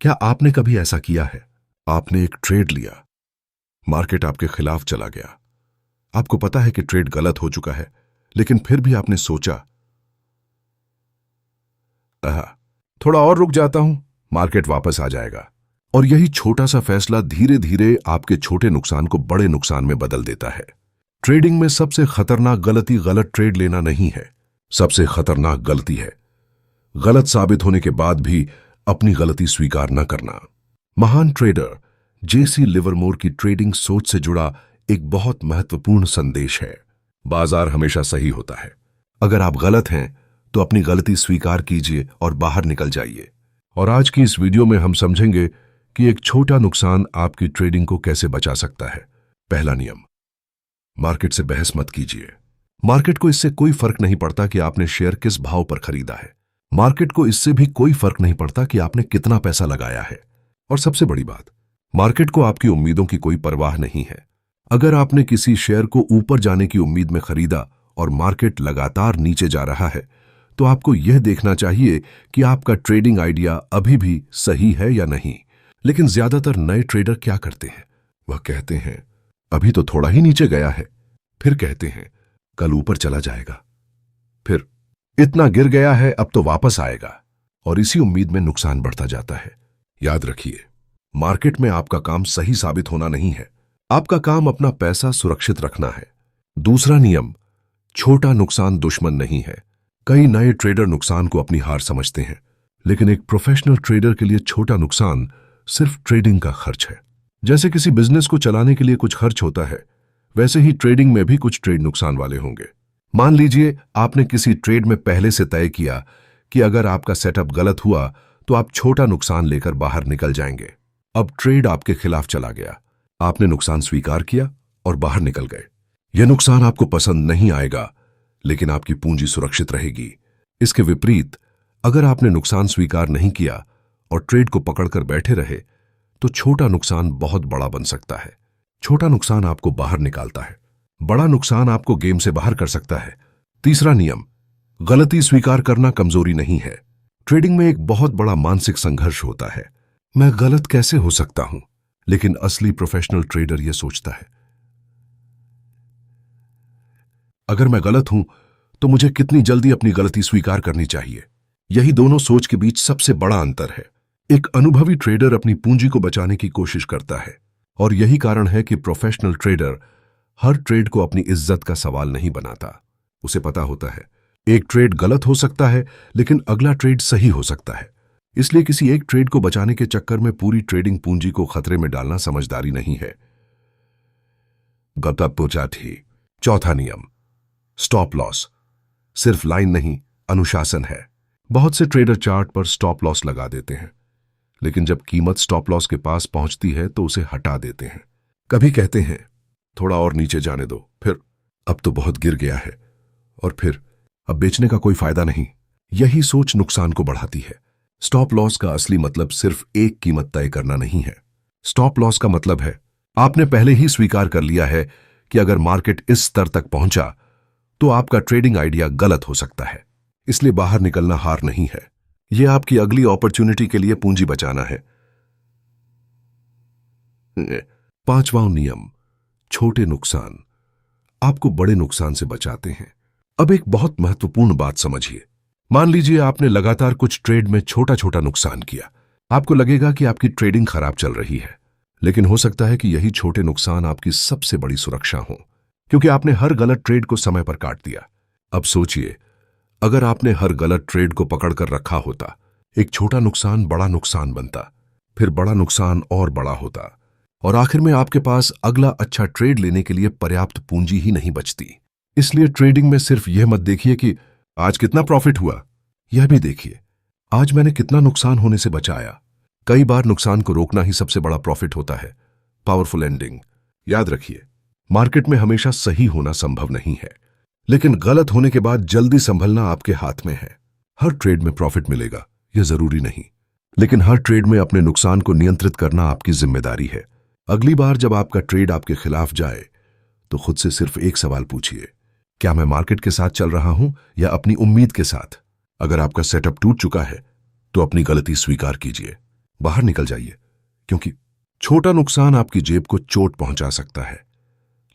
क्या आपने कभी ऐसा किया है? आपने एक ट्रेड लिया, मार्केट आपके खिलाफ चला गया, आपको पता है कि ट्रेड गलत हो चुका है, लेकिन फिर भी आपने सोचा थोड़ा और रुक जाता हूं, मार्केट वापस आ जाएगा। और यही छोटा सा फैसला धीरे धीरे आपके छोटे नुकसान को बड़े नुकसान में बदल देता है। ट्रेडिंग में सबसे खतरनाक गलती गलत ट्रेड लेना नहीं है, सबसे खतरनाक गलती है गलत साबित होने के बाद भी अपनी गलती स्वीकार न करना। महान ट्रेडर जेसी लिवरमोर की ट्रेडिंग सोच से जुड़ा एक बहुत महत्वपूर्ण संदेश है। बाजार हमेशा सही होता है। अगर आप गलत हैं तो अपनी गलती स्वीकार कीजिए और बाहर निकल जाइए। और आज की इस वीडियो में हम समझेंगे कि एक छोटा नुकसान आपकी ट्रेडिंग को कैसे बचा सकता है। पहला नियम, मार्केट से बहस मत कीजिए। मार्केट को इससे कोई फर्क नहीं पड़ता कि आपने शेयर किस भाव पर खरीदा है। मार्केट को इससे भी कोई फर्क नहीं पड़ता कि आपने कितना पैसा लगाया है। और सबसे बड़ी बात, मार्केट को आपकी उम्मीदों की कोई परवाह नहीं है। अगर आपने किसी शेयर को ऊपर जाने की उम्मीद में खरीदा और मार्केट लगातार नीचे जा रहा है, तो आपको यह देखना चाहिए कि आपका ट्रेडिंग आइडिया अभी भी सही है या नहीं। लेकिन ज्यादातर नए ट्रेडर क्या करते हैं? वह कहते हैं अभी तो थोड़ा ही नीचे गया है, फिर कहते हैं कल ऊपर चला जाएगा, फिर इतना गिर गया है अब तो वापस आएगा, और इसी उम्मीद में नुकसान बढ़ता जाता है। याद रखिए, मार्केट में आपका काम सही साबित होना नहीं है, आपका काम अपना पैसा सुरक्षित रखना है। दूसरा नियम, छोटा नुकसान दुश्मन नहीं है। कई नए ट्रेडर नुकसान को अपनी हार समझते हैं, लेकिन एक प्रोफेशनल ट्रेडर के लिए छोटा नुकसान सिर्फ ट्रेडिंग का खर्च है। जैसे किसी बिजनेस को चलाने के लिए कुछ खर्च होता है, वैसे ही ट्रेडिंग में भी कुछ ट्रेड नुकसान वाले होंगे। मान लीजिए आपने किसी ट्रेड में पहले से तय किया कि अगर आपका सेटअप गलत हुआ तो आप छोटा नुकसान लेकर बाहर निकल जाएंगे। अब ट्रेड आपके खिलाफ चला गया, आपने नुकसान स्वीकार किया और बाहर निकल गए। यह नुकसान आपको पसंद नहीं आएगा, लेकिन आपकी पूंजी सुरक्षित रहेगी। इसके विपरीत, अगर आपने नुकसान स्वीकार नहीं किया और ट्रेड को पकड़कर बैठे रहे, तो छोटा नुकसान बहुत बड़ा बन सकता है। छोटा नुकसान आपको बाहर निकालता है, बड़ा नुकसान आपको गेम से बाहर कर सकता है। तीसरा नियम, गलती स्वीकार करना कमजोरी नहीं है। ट्रेडिंग में एक बहुत बड़ा मानसिक संघर्ष होता है, मैं गलत कैसे हो सकता हूं? लेकिन असली प्रोफेशनल ट्रेडर यह सोचता है, अगर मैं गलत हूं तो मुझे कितनी जल्दी अपनी गलती स्वीकार करनी चाहिए। यही दोनों सोच के बीच सबसे बड़ा अंतर है। एक अनुभवी ट्रेडर अपनी पूंजी को बचाने की कोशिश करता है, और यही कारण है कि प्रोफेशनल ट्रेडर हर ट्रेड को अपनी इज्जत का सवाल नहीं बनाता। उसे पता होता है एक ट्रेड गलत हो सकता है, लेकिन अगला ट्रेड सही हो सकता है। इसलिए किसी एक ट्रेड को बचाने के चक्कर में पूरी ट्रेडिंग पूंजी को खतरे में डालना समझदारी नहीं है। चौथा नियम, स्टॉप लॉस सिर्फ लाइन नहीं, अनुशासन है। बहुत से ट्रेडर चार्ट पर स्टॉप लॉस लगा देते हैं, लेकिन जब कीमत स्टॉप लॉस के पास पहुंचती है तो उसे हटा देते हैं। कभी कहते हैं थोड़ा और नीचे जाने दो, फिर अब तो बहुत गिर गया है, और फिर अब बेचने का कोई फायदा नहीं। यही सोच नुकसान को बढ़ाती है। स्टॉप लॉस का असली मतलब सिर्फ एक कीमत तय करना नहीं है। स्टॉप लॉस का मतलब है आपने पहले ही स्वीकार कर लिया है कि अगर मार्केट इस स्तर तक पहुंचा तो आपका ट्रेडिंग आइडिया गलत हो सकता है। इसलिए बाहर निकलना हार नहीं है, यह आपकी अगली अपॉर्चुनिटी के लिए पूंजी बचाना है। पांचवां नियम, छोटे नुकसान आपको बड़े नुकसान से बचाते हैं। अब एक बहुत महत्वपूर्ण बात समझिए। मान लीजिए आपने लगातार कुछ ट्रेड में छोटा छोटा नुकसान किया। आपको लगेगा कि आपकी ट्रेडिंग खराब चल रही है, लेकिन हो सकता है कि यही छोटे नुकसान आपकी सबसे बड़ी सुरक्षा हो, क्योंकि आपने हर गलत ट्रेड को समय पर काट दिया। अब सोचिए, अगर आपने हर गलत ट्रेड को पकड़कर रखा होता, एक छोटा नुकसान बड़ा नुकसान बनता, फिर बड़ा नुकसान और बड़ा होता, और आखिर में आपके पास अगला अच्छा ट्रेड लेने के लिए पर्याप्त पूंजी ही नहीं बचती। इसलिए ट्रेडिंग में सिर्फ यह मत देखिए कि आज कितना प्रॉफिट हुआ, यह भी देखिए आज मैंने कितना नुकसान होने से बचाया। कई बार नुकसान को रोकना ही सबसे बड़ा प्रॉफिट होता है। Powerful ending. याद रखिए, मार्केट में हमेशा सही होना संभव नहीं है, लेकिन गलत होने के बाद जल्दी संभलना आपके हाथ में है। हर ट्रेड में प्रॉफिट मिलेगा यह जरूरी नहीं, लेकिन हर ट्रेड में अपने नुकसान को नियंत्रित करना आपकी जिम्मेदारी है। अगली बार जब आपका ट्रेड आपके खिलाफ जाए तो खुद से सिर्फ एक सवाल पूछिए, क्या मैं मार्केट के साथ चल रहा हूं या अपनी उम्मीद के साथ? अगर आपका सेटअप टूट चुका है तो अपनी गलती स्वीकार कीजिए, बाहर निकल जाइए, क्योंकि छोटा नुकसान आपकी जेब को चोट पहुंचा सकता है,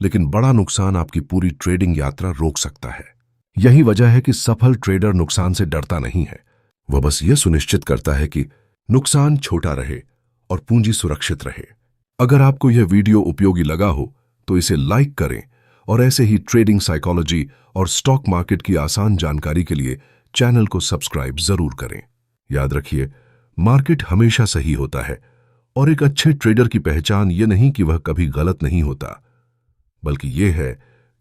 लेकिन बड़ा नुकसान आपकी पूरी ट्रेडिंग यात्रा रोक सकता है। यही वजह है कि सफल ट्रेडर नुकसान से डरता नहीं है। वह बस यह सुनिश्चित करता है कि नुकसान छोटा रहे और पूंजी सुरक्षित रहे। अगर आपको यह वीडियो उपयोगी लगा हो तो इसे लाइक करें और ऐसे ही ट्रेडिंग साइकोलॉजी और स्टॉक मार्केट की आसान जानकारी के लिए चैनल को सब्सक्राइब जरूर करें। याद रखिए, मार्केट हमेशा सही होता है और एक अच्छे ट्रेडर की पहचान ये नहीं कि वह कभी गलत नहीं होता, बल्कि यह है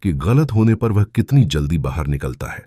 कि गलत होने पर वह कितनी जल्दी बाहर निकलता है।